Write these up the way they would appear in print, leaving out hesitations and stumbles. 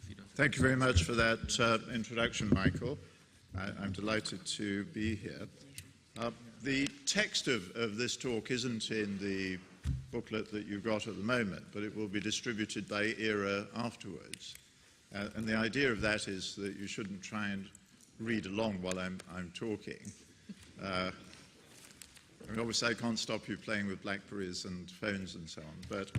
if you don't. Thank you very much for that introduction, Michael. I'm delighted to be here. The text of this talk isn't in the booklet that you've got at the moment, but it will be distributed by ERA afterwards. And the idea of that is that you shouldn't try and read along while I'm talking. I mean, obviously, I can't stop you playing with BlackBerries and phones and so on, but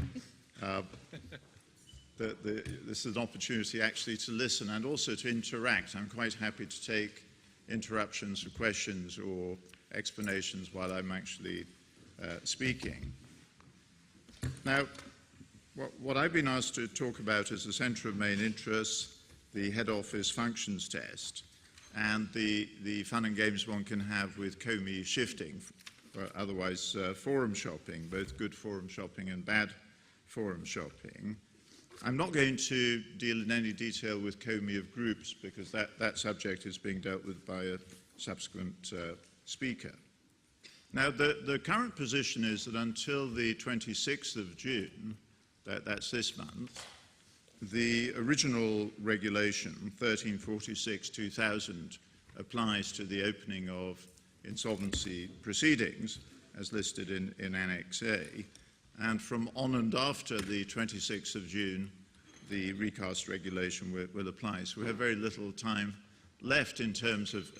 this is an opportunity actually to listen and also to interact. I'm quite happy to take interruptions or questions or explanations while I'm actually speaking. Now, what I've been asked to talk about is the centre of main interests, the head office functions test, and the fun and games one can have with COMI shifting, or otherwise forum shopping, both good forum shopping and bad forum shopping. I'm not going to deal in any detail with COMI of groups because that subject is being dealt with by a subsequent speaker. Now, the current position is that until the 26th of June, that's this month, the original regulation, 1346-2000, applies to the opening of insolvency proceedings, as listed in Annex A. And from on and after the 26th of June, the recast regulation will apply. So we have very little time left in terms of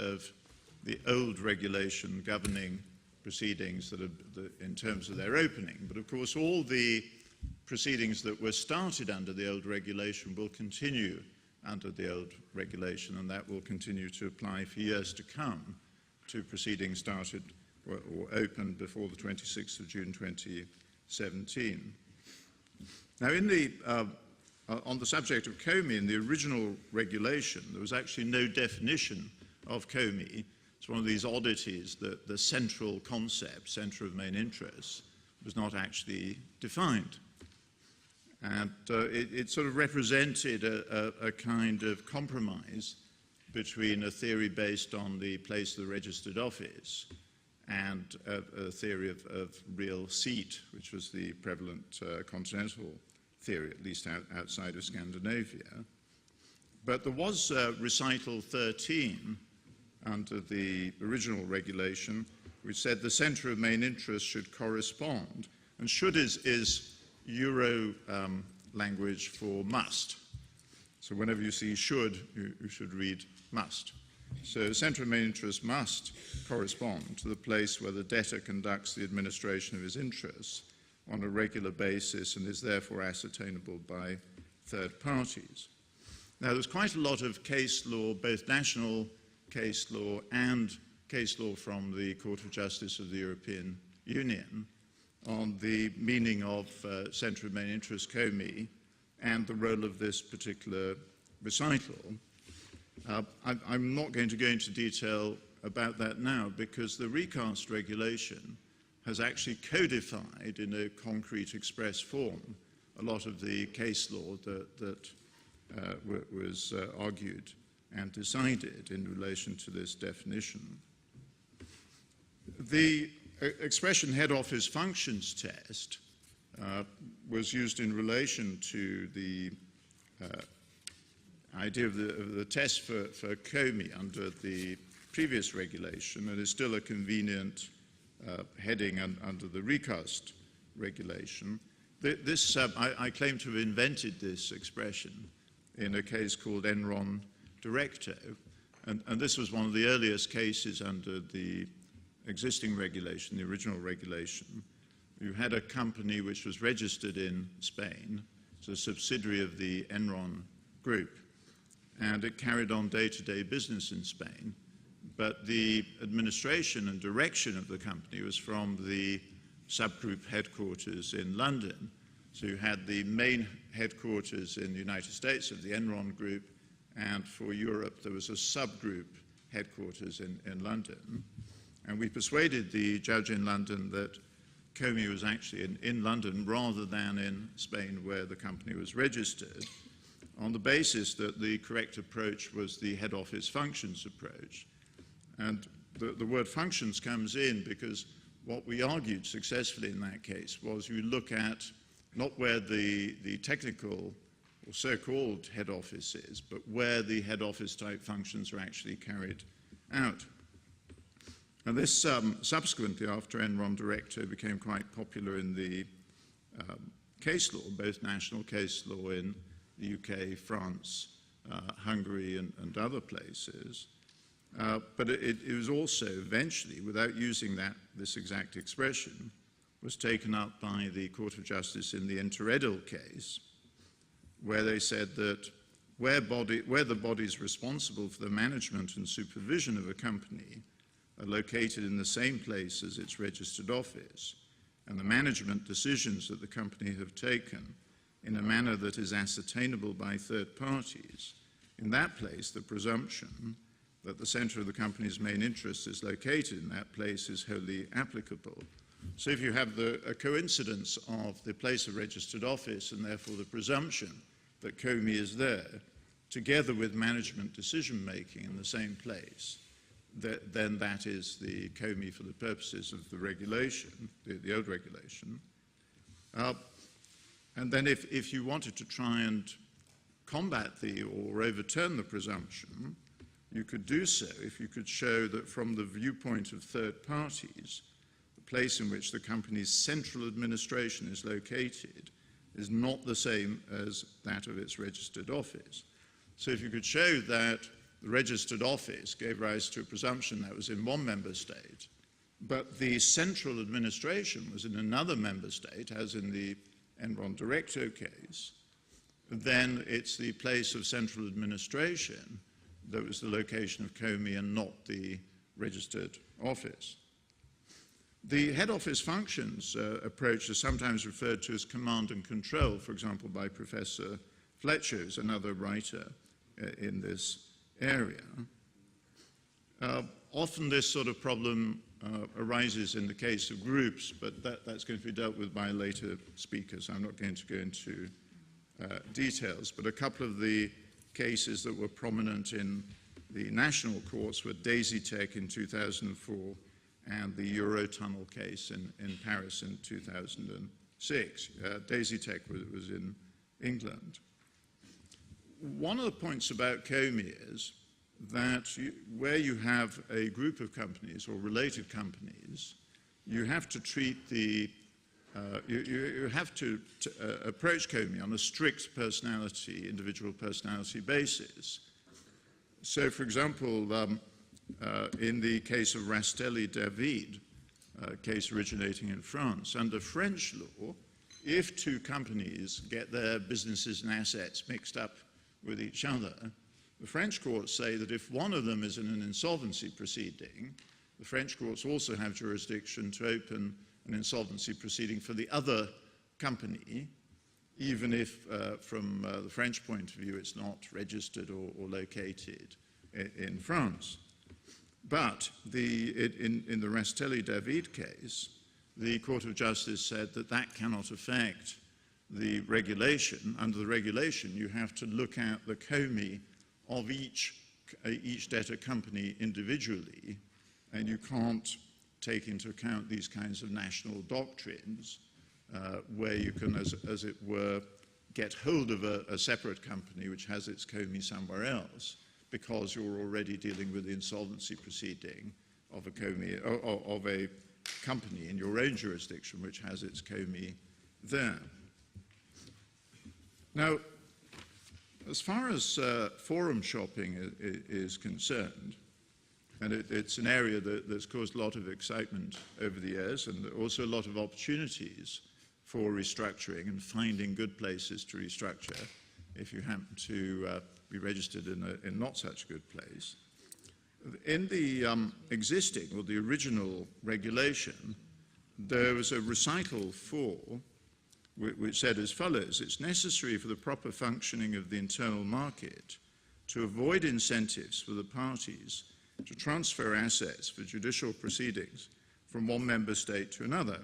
the old regulation governing proceedings that are in terms of their opening. But of course, all the proceedings that were started under the old regulation will continue under the old regulation, and that will continue to apply for years to come to proceedings started or opened before the 26th of June 2017. Now, on the subject of COMI, in the original regulation, there was actually no definition of COMI. It's one of these oddities that the central concept, centre of main interest, was not actually defined. And it sort of represented a kind of compromise between a theory based on the place of the registered office and a theory of real seat, which was the prevalent continental theory, at least outside of Scandinavia. But there was recital 13 under the original regulation, which said the centre of main interest should correspond, and should is Euro language for must. So whenever you see should, you should read must. So centre of main interest must correspond to the place where the debtor conducts the administration of his interests on a regular basis and is therefore ascertainable by third parties. Now, there's quite a lot of case law, both national case law and case law from the Court of Justice of the European Union on the meaning of centre of main interest, COMI, and the role of this particular recital. I'm not going to go into detail about that now because the recast regulation has actually codified in a concrete express form a lot of the case law that was argued and decided in relation to this definition. The expression head office functions test was used in relation to the idea of the test for COMI under the previous regulation, and is still a convenient heading under the recast regulation. I claim to have invented this expression in a case called Enron Directo, and this was one of the earliest cases under the existing regulation, the original regulation. You had a company which was registered in Spain, it's a subsidiary of the Enron group, and it carried on day-to-day business in Spain, but the administration and direction of the company was from the subgroup headquarters in London. So you had the main headquarters in the United States of the Enron group, and for Europe there was a subgroup headquarters in London. And we persuaded the judge in London that COMI was actually in London rather than in Spain where the company was registered, on the basis that the correct approach was the head office functions approach. And the word functions comes in because what we argued successfully in that case was you look at not where the technical or so-called head offices, but where the head office type functions are actually carried out. And this subsequently, after Enron Directo, became quite popular in the case law, both national case law in the UK, France, Hungary, and other places. But it was also eventually, without using this exact expression, was taken up by the Court of Justice in the Interedel case, where they said that where the bodies responsible for the management and supervision of a company are located in the same place as its registered office, and the management decisions that the company have taken in a manner that is ascertainable by third parties, in that place the presumption that the center of the company's main interest is located in that place is wholly applicable. So if you have a coincidence of the place of registered office and therefore the presumption that COMI is there, together with management decision making in the same place, then that is the COMI for the purposes of the regulation, the old regulation. And then if you wanted to try and combat or overturn the presumption, you could do so if you could show that from the viewpoint of third parties, the place in which the company's central administration is located is not the same as that of its registered office. So if you could show that the registered office gave rise to a presumption that was in one member state, but the central administration was in another member state, as in the Enron Directo case, then it's the place of central administration that was the location of COMI and not the registered office. The head office functions approach is sometimes referred to as command and control, for example, by Professor Fletcher, who's another writer in this area. Often this sort of problem arises in the case of groups, but that's going to be dealt with by later speakers. I'm not going to go into details, but a couple of the cases that were prominent in the national courts were Daisy Tech in 2004 and the Eurotunnel case in Paris in 2006. Daisy Tech was in England. One of the points about COMI is that where you have a group of companies or related companies, you have to treat you have to approach COMI on a strict individual personality basis. So, for example, in the case of Rastelli-David, a case originating in France, under French law, if two companies get their businesses and assets mixed up with each other, the French courts say that if one of them is in an insolvency proceeding, the French courts also have jurisdiction to open an insolvency proceeding for the other company, even if from the French point of view it's not registered or located in France. But in the Rastelli-David case, the Court of Justice said that that cannot affect the regulation. Under the regulation, you have to look at the COMI of each debtor company individually, and you can't take into account these kinds of national doctrines where you can, as it were, get hold of a separate company which has its COMI somewhere else because you're already dealing with the insolvency proceeding of a COMI, of a company in your own jurisdiction which has its COMI there. Now, as far as forum shopping is concerned, and it's an area that's caused a lot of excitement over the years and also a lot of opportunities for restructuring and finding good places to restructure if you happen to be registered in not such a good place. In the existing or the original regulation, there was a recital 4 which said as follows: it's necessary for the proper functioning of the internal market to avoid incentives for the parties to transfer assets for judicial proceedings from one member state to another,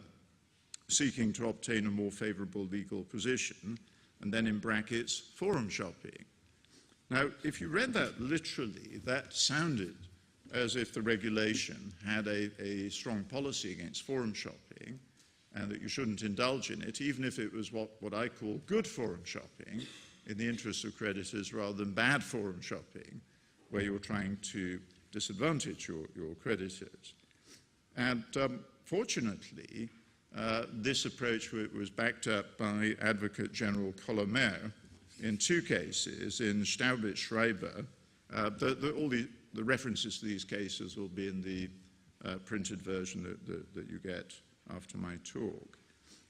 seeking to obtain a more favorable legal position, and then in brackets, forum shopping. Now, if you read that literally, that sounded as if the regulation had a strong policy against forum shopping and that you shouldn't indulge in it, even if it was what I call good forum shopping, in the interest of creditors rather than bad forum shopping, where you're trying to disadvantage your creditors. And fortunately, this approach was backed up by Advocate General Colomer in two cases, in Staubitz-Schreiber. All the references to these cases will be in the printed version that you get after my talk.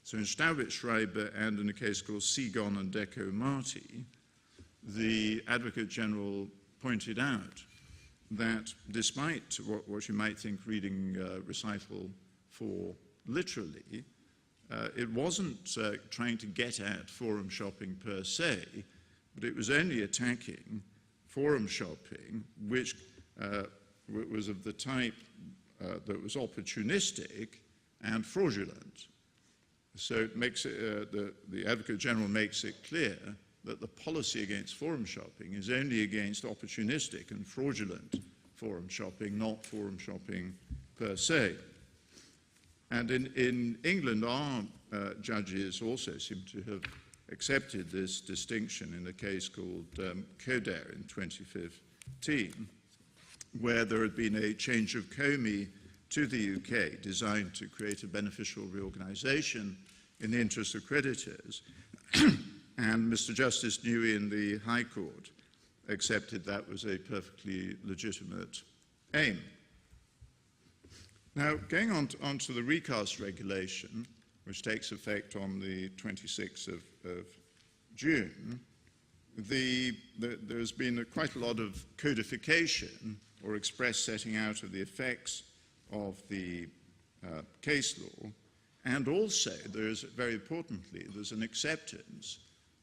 So in Staubitz-Schreiber and in a case called Segon and Deco-Marti, the Advocate General pointed out that despite what you might think reading recital 4 literally, it wasn't trying to get at forum shopping per se, but it was only attacking forum shopping which was of the type that was opportunistic and fraudulent. So it makes it, the Advocate General makes it clear that the policy against forum shopping is only against opportunistic and fraudulent forum shopping, not forum shopping per se. And in England, our judges also seem to have accepted this distinction in a case called Coder in 2015, where there had been a change of COMI to the UK designed to create a beneficial reorganisation in the interest of creditors. And Mr. Justice Newey in the High Court accepted that was a perfectly legitimate aim. Now, going on to the recast regulation, which takes effect on the 26th of June, there's been quite a lot of codification or express setting out of the effects of the case law, and also there's, very importantly, there's an acceptance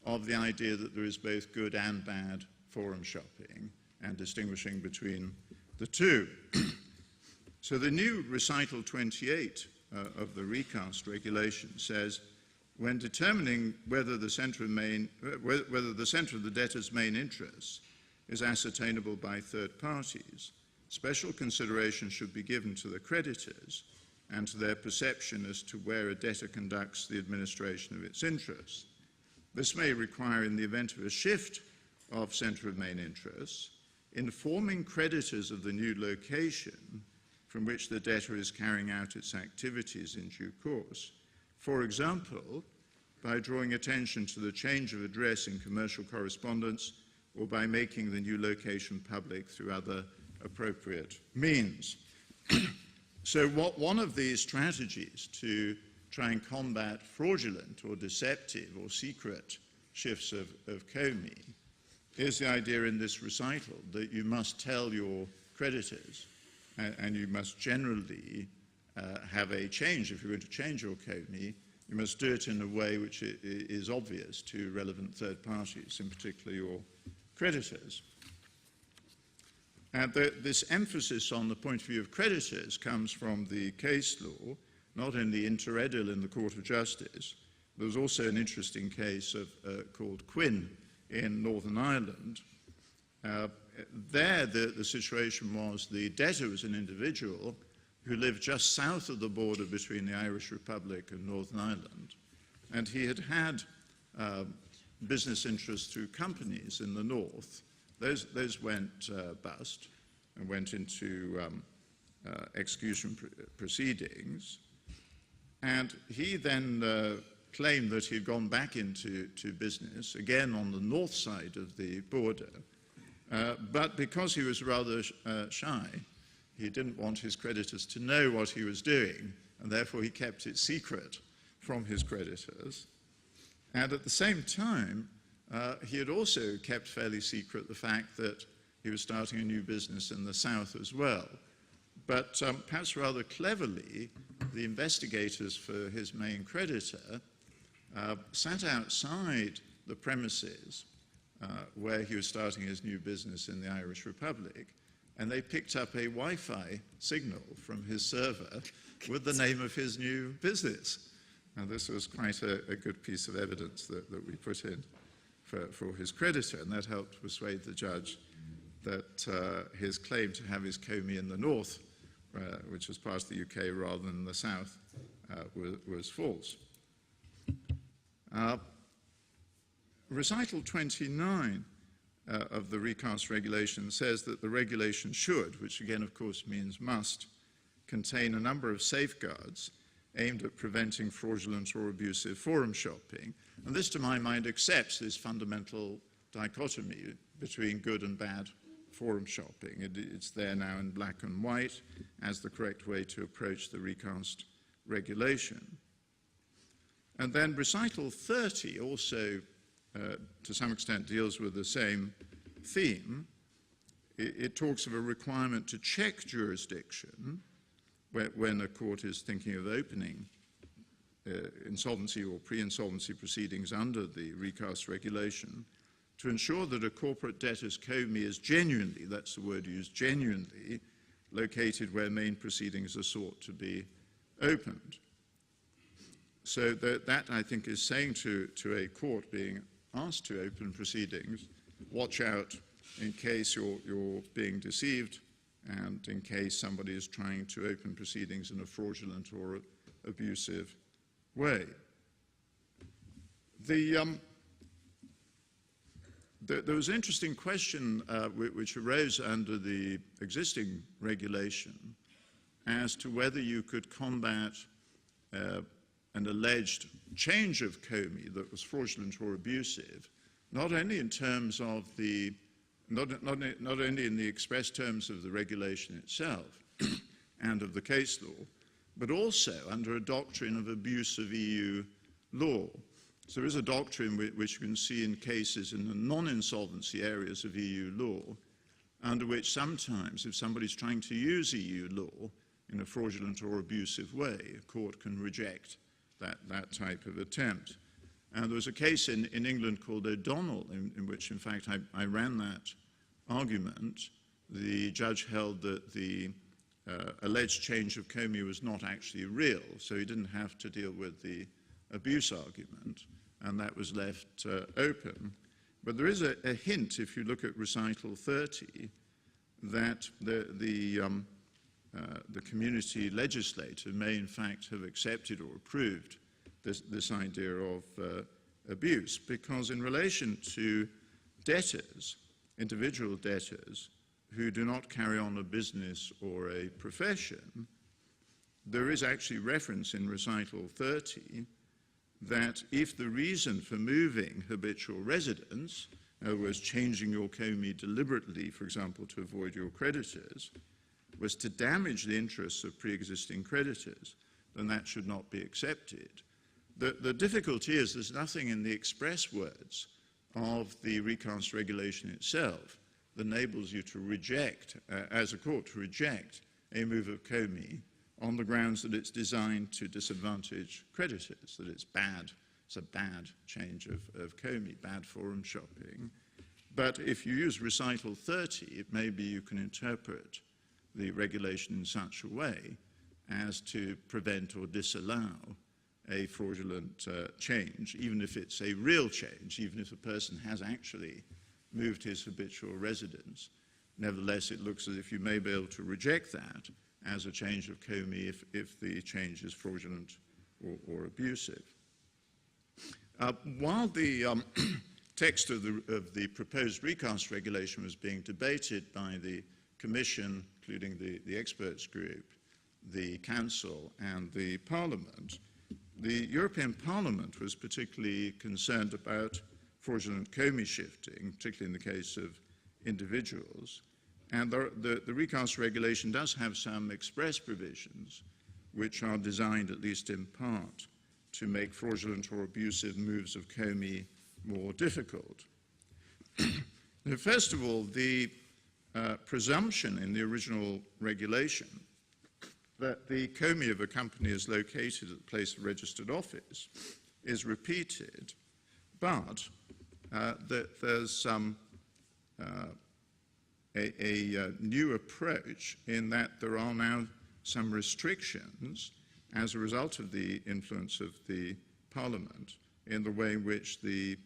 of the idea that there is both good and bad forum shopping and distinguishing between the two. So the new recital 28 of the recast regulation says, when determining whether the centre of the debtor's main interests is ascertainable by third parties, special consideration should be given to the creditors and to their perception as to where a debtor conducts the administration of its interests. This may require, in the event of a shift of centre of main interests, informing creditors of the new location from which the debtor is carrying out its activities in due course. For example, by drawing attention to the change of address in commercial correspondence or by making the new location public through other appropriate means. So one of these strategies to try and combat fraudulent or deceptive or secret shifts of COMI is the idea in this recital that you must tell your creditors and you must generally have a change. If you're going to change your COMI, you must do it in a way which is obvious to relevant third parties, in particular your creditors. And this emphasis on the point of view of creditors comes from the case law, not only inter edel in the Court of Justice. There was also an interesting case called Quinn in Northern Ireland. There, the situation was the debtor was an individual who lived just south of the border between the Irish Republic and Northern Ireland. And he had business interests through companies in the north. Those went bust and went into execution proceedings. And he then claimed that he had gone back into business, again on the north side of the border. But because he was rather shy, he didn't want his creditors to know what he was doing, and therefore he kept it secret from his creditors. And at the same time, he had also kept fairly secret the fact that he was starting a new business in the south as well. But perhaps rather cleverly, the investigators for his main creditor sat outside the premises where he was starting his new business in the Irish Republic, and they picked up a Wi-Fi signal from his server with the name of his new business. And this was quite a good piece of evidence that we put in for his creditor, and that helped persuade the judge that his claim to have his COMI in the north, which was part of the UK rather than the south, was false. Recital 29 of the recast regulation says that the regulation should, which again of course means must, contain a number of safeguards aimed at preventing fraudulent or abusive forum shopping. And this, to my mind, accepts this fundamental dichotomy between good and bad forum shopping. It's there now in black and white as the correct way to approach the recast regulation. And then recital 30 also, to some extent, deals with the same theme. It talks of a requirement to check jurisdiction when a court is thinking of opening insolvency or pre-insolvency proceedings under the recast regulation, to ensure that a corporate debtor's COMI is genuinely, that's the word used, genuinely located where main proceedings are sought to be opened. So that I think is saying to a court being asked to open proceedings, watch out in case you're being deceived and in case somebody is trying to open proceedings in a fraudulent or abusive way. There was an interesting question which arose under the existing regulation as to whether you could combat an alleged change of COMI that was fraudulent or abusive, not only in terms of the not only in the express terms of the regulation itself and of the case law, but also under a doctrine of abuse of EU law. So there is a doctrine which you can see in cases in the non-insolvency areas of EU law, under which sometimes, if somebody's trying to use EU law in a fraudulent or abusive way, a court can reject that type of attempt. And there was a case in England called O'Donnell, in which, in fact, I ran that argument. The judge held that the alleged change of COMI was not actually real, so he didn't have to deal with the abuse argument, and that was left open. But there is a hint, if you look at recital 30, that the community legislator may in fact have accepted or approved this idea of abuse, because in relation to debtors, individual debtors, who do not carry on a business or a profession, there is actually reference in recital 30 that if the reason for moving habitual residence, in other words, changing your COMI deliberately, for example, to avoid your creditors, was to damage the interests of pre-existing creditors, then that should not be accepted. The difficulty is there's nothing in the express words of the recast regulation itself that enables you to reject, as a court, to reject a move of COMI on the grounds that it's designed to disadvantage creditors, that it's bad, it's a bad change of COMI, bad forum shopping. But if you use recital 30, it may be you can interpret the regulation in such a way as to prevent or disallow a fraudulent change, even if it's a real change, even if a person has actually moved his habitual residence. Nevertheless, it looks as if you may be able to reject that as a change of COMI if the change is fraudulent or abusive. While the text of the proposed recast regulation was being debated by the Commission, including the experts group, the Council and the Parliament, the European Parliament was particularly concerned about fraudulent COMI shifting, particularly in the case of individuals. And the recast regulation does have some express provisions which are designed, at least in part, to make fraudulent or abusive moves of COMI more difficult. Now, first of all, the presumption in the original regulation that the COMI of a company is located at the place of registered office is repeated, but that there's a new approach in that there are now some restrictions as a result of the influence of the Parliament in the way in which the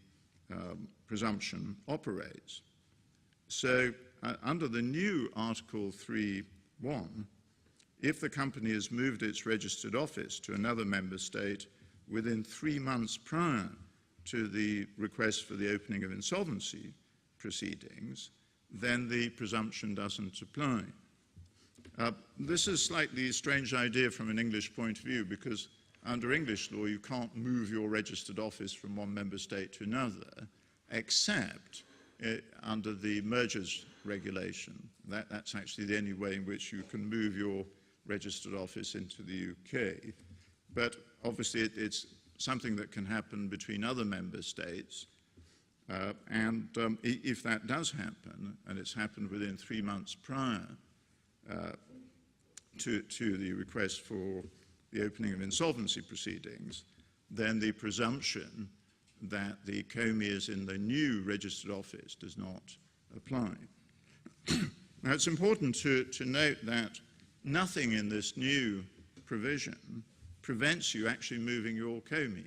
presumption operates. So under the new Article 3.1, if the company has moved its registered office to another member state within 3 months prior to the request for the opening of insolvency proceedings, then the presumption doesn't apply. This is a slightly strange idea from an English point of view, because under English law you can't move your registered office from one member state to another, except under the mergers regulation. That's actually the only way in which you can move your registered office into the UK. But obviously it's something that can happen between other member states, and if that does happen, and it's happened within 3 months prior to the request for the opening of insolvency proceedings, then the presumption that the COMI is in the new registered office does not apply. Now, it's important to note that nothing in this new provision prevents you actually moving your COMI.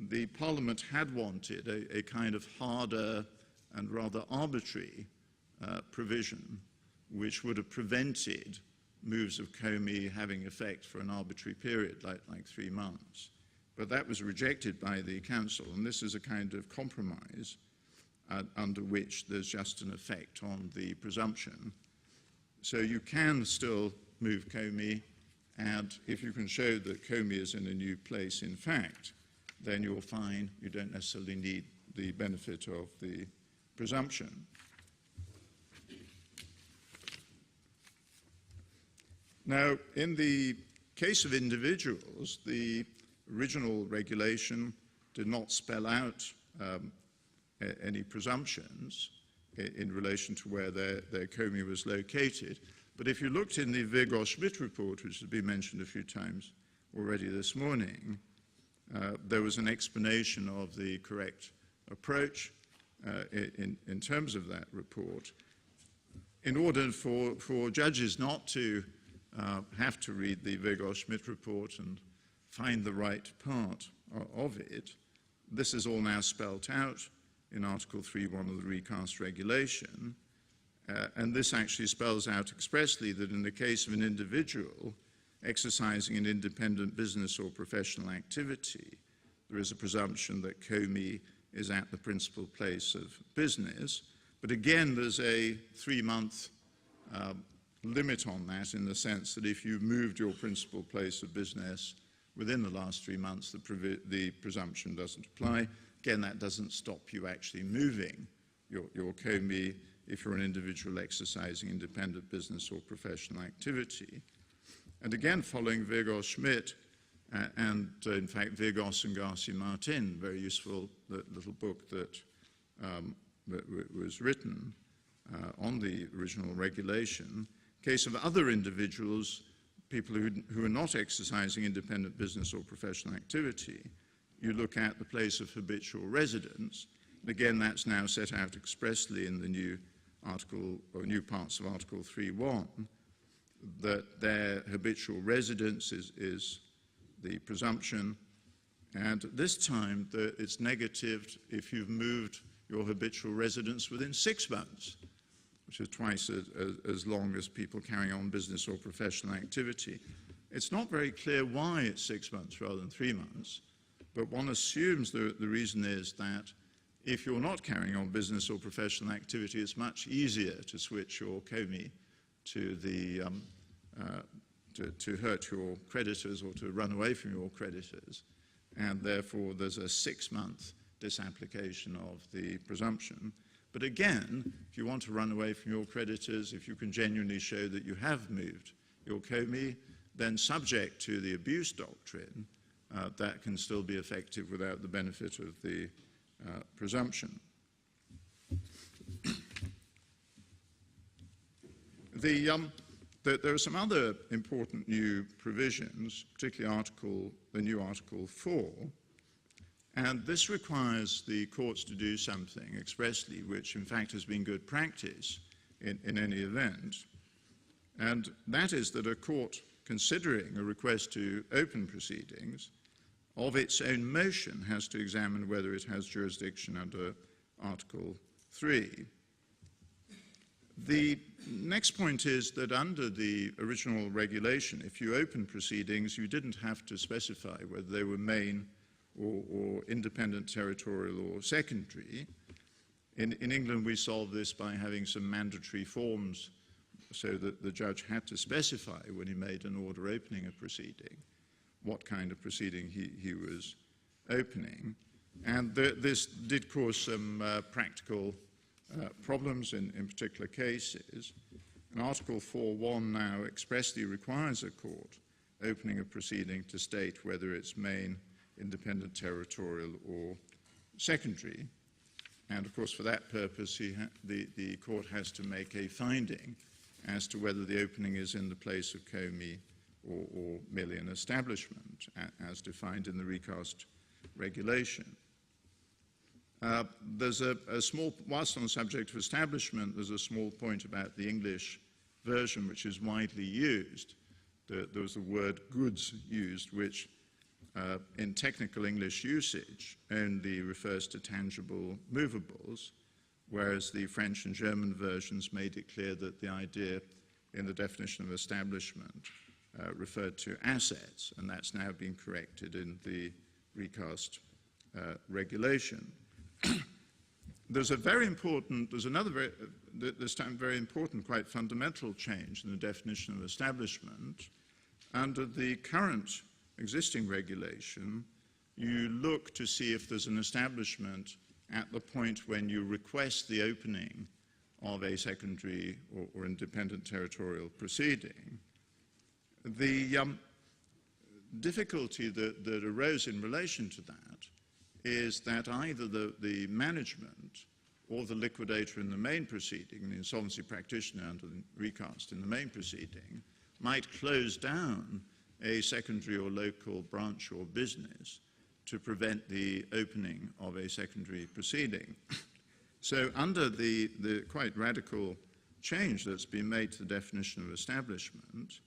The Parliament had wanted a kind of harder and rather arbitrary provision which would have prevented moves of COMI having effect for an arbitrary period, like 3 months. But that was rejected by the Council, and this is a kind of compromise under which there's just an effect on the presumption. So you can still move COMI, and if you can show that COMI is in a new place, in fact, then you're fine. You don't necessarily need the benefit of the presumption. Now, in the case of individuals, the original regulation did not spell out any presumptions in relation to where their COMI was located. But if you looked in the Virgo-Schmidt report, which has been mentioned a few times already this morning, there was an explanation of the correct approach in terms of that report. In order for judges not to have to read the Virgo-Schmidt report and find the right part of it, this is all now spelt out in Article 3.1 of the Recast regulation, and this actually spells out expressly that in the case of an individual exercising an independent business or professional activity, there is a presumption that COMI is at the principal place of business. But again, there's a 3-month limit on that, in the sense that if you've moved your principal place of business within the last 3 months, the presumption doesn't apply. Again, that doesn't stop you actually moving your COMI if you're an individual exercising independent business or professional activity. And again, following Virgo-Schmidt, and in fact Virgos and Garcia-Martin, very useful little book that was written on the original regulation. Case of other individuals, people who are not exercising independent business or professional activity, you look at the place of habitual residence. And again, that's now set out expressly in the new article, or new parts of Article 3.1, that their habitual residence is the presumption, and this time it's negatived if you've moved your habitual residence within 6 months, which is twice as long as people carrying on business or professional activity. It's not very clear why it's 6 months rather than 3 months, but one assumes the reason is that if you're not carrying on business or professional activity, it's much easier to switch your COMI to the to hurt your creditors or to run away from your creditors, and therefore there's a 6-month disapplication of the presumption. But again, if you want to run away from your creditors, if you can genuinely show that you have moved your COMI, then subject to the abuse doctrine, that can still be effective without the benefit of the presumption. There are some other important new provisions, particularly the new Article 4, and this requires the courts to do something expressly, which in fact has been good practice in any event, and that is that a court considering a request to open proceedings of its own motion has to examine whether it has jurisdiction under Article 3. The next point is that under the original regulation, if you open proceedings, you didn't have to specify whether they were main or independent territorial or secondary. In England, we solved this by having some mandatory forms so that the judge had to specify when he made an order opening a proceeding what kind of proceeding he was opening. And this did cause some practical problems in particular cases. And Article 4.1 now expressly requires a court opening a proceeding to state whether it's main, independent, territorial, or secondary. And of course, for that purpose, the court has to make a finding as to whether the opening is in the place of COMI or merely an establishment, as defined in the recast regulation. There's a small, whilst on the subject of establishment, there's a small point about the English version which is widely used. There was the word goods used, which in technical English usage only refers to tangible movables, whereas the French and German versions made it clear that the idea in the definition of establishment referred to assets, and that's now been corrected in the recast regulation. There's another this time very important, quite fundamental change in the definition of establishment. Under the current existing regulation, you look to see if there's an establishment at the point when you request the opening of a secondary or independent territorial proceeding. The difficulty that arose in relation to that is that either the management or the liquidator in the main proceeding, the insolvency practitioner under the recast in the main proceeding, might close down a secondary or local branch or business to prevent the opening of a secondary proceeding. So under the quite radical change that's been made to the definition of establishment,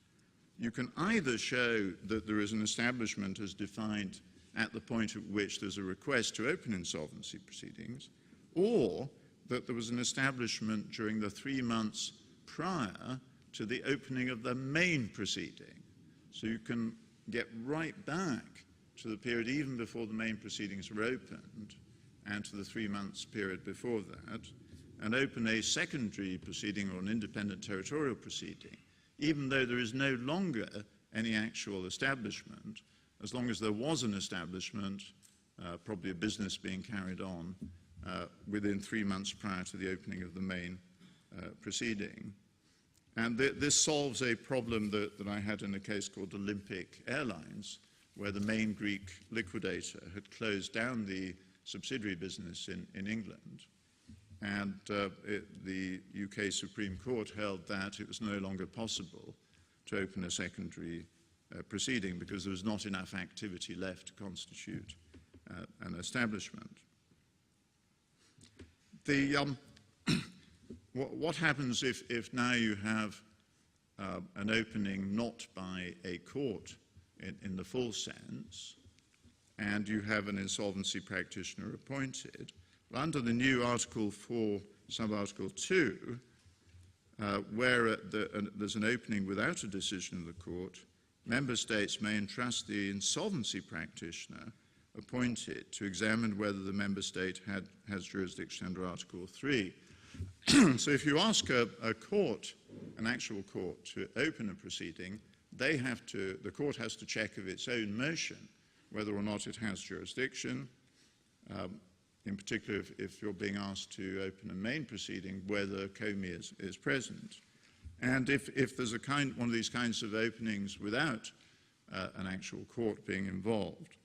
you can either show that there is an establishment as defined at the point at which there's a request to open insolvency proceedings, or that there was an establishment during the 3 months prior to the opening of the main proceeding. So you can get right back to the period even before the main proceedings were opened and to the 3 months period before that, and open a secondary proceeding or an independent territorial proceeding, even though there is no longer any actual establishment, as long as there was an establishment, probably a business being carried on within 3 months prior to the opening of the main proceeding. And this solves a problem that I had in a case called Olympic Airlines, where the main Greek liquidator had closed down the subsidiary business in England. And the UK Supreme Court held that it was no longer possible to open a secondary proceeding because there was not enough activity left to constitute an establishment. What happens if now you have an opening not by a court in the full sense, and you have an insolvency practitioner appointed? Well, under the new Article 4, Sub-Article 2, where there's an opening without a decision of the court, member states may entrust the insolvency practitioner appointed to examine whether the member state has jurisdiction under Article 3. So if you ask a court, an actual court, to open a proceeding, the court has to check of its own motion whether or not it has jurisdiction, in particular if you're being asked to open a main proceeding, whether COMI is present. And if there's one of these kinds of openings without an actual court being involved,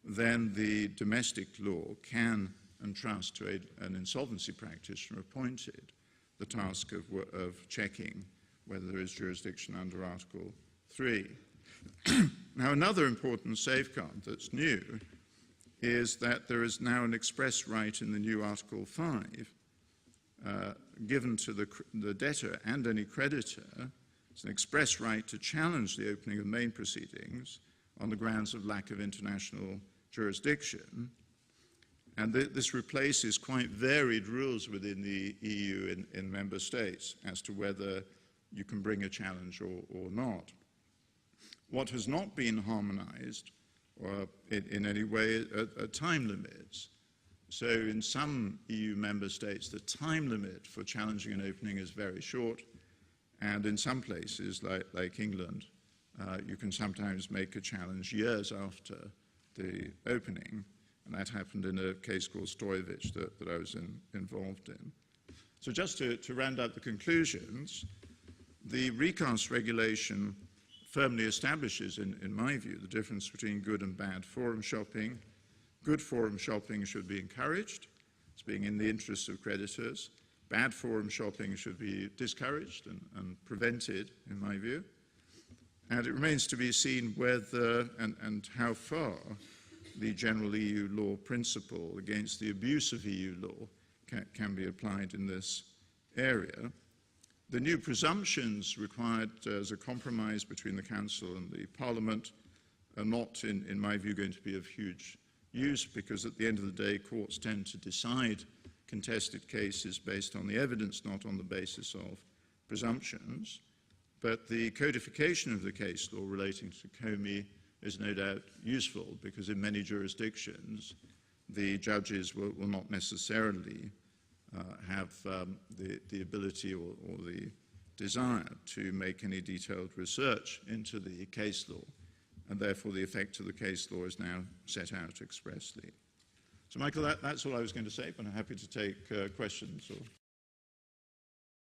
then the domestic law can entrust to an insolvency practitioner appointed the task of checking whether there is jurisdiction under Article 3. Now, another important safeguard that's new is that there is now an express right in the new Article 5 given to the debtor and any creditor. It's an express right to challenge the opening of main proceedings on the grounds of lack of international jurisdiction. And this replaces quite varied rules within the EU in member states as to whether you can bring a challenge or not. What has not been harmonized or in any way time limits. So in some EU member states, the time limit for challenging an opening is very short, and in some places, like England, you can sometimes make a challenge years after the opening, and that happened in a case called Stoyevich that I was involved in. So just to round up the conclusions, the recast regulation firmly establishes, in my view, the difference between good and bad forum shopping. Good forum shopping should be encouraged, as being in the interests of creditors. Bad forum shopping should be discouraged and prevented, in my view. And it remains to be seen whether and how far the general EU law principle against the abuse of EU law can be applied in this area. The new presumptions required as a compromise between the Council and the Parliament are not, in my view, going to be of huge use, because at the end of the day, courts tend to decide contested cases based on the evidence, not on the basis of presumptions. But the codification of the case law relating to COMI is no doubt useful, because in many jurisdictions, the judges will not necessarily have the ability or the desire to make any detailed research into the case law, and therefore the effect of the case law is now set out expressly. So, Michael, that's all I was going to say, but I'm happy to take questions or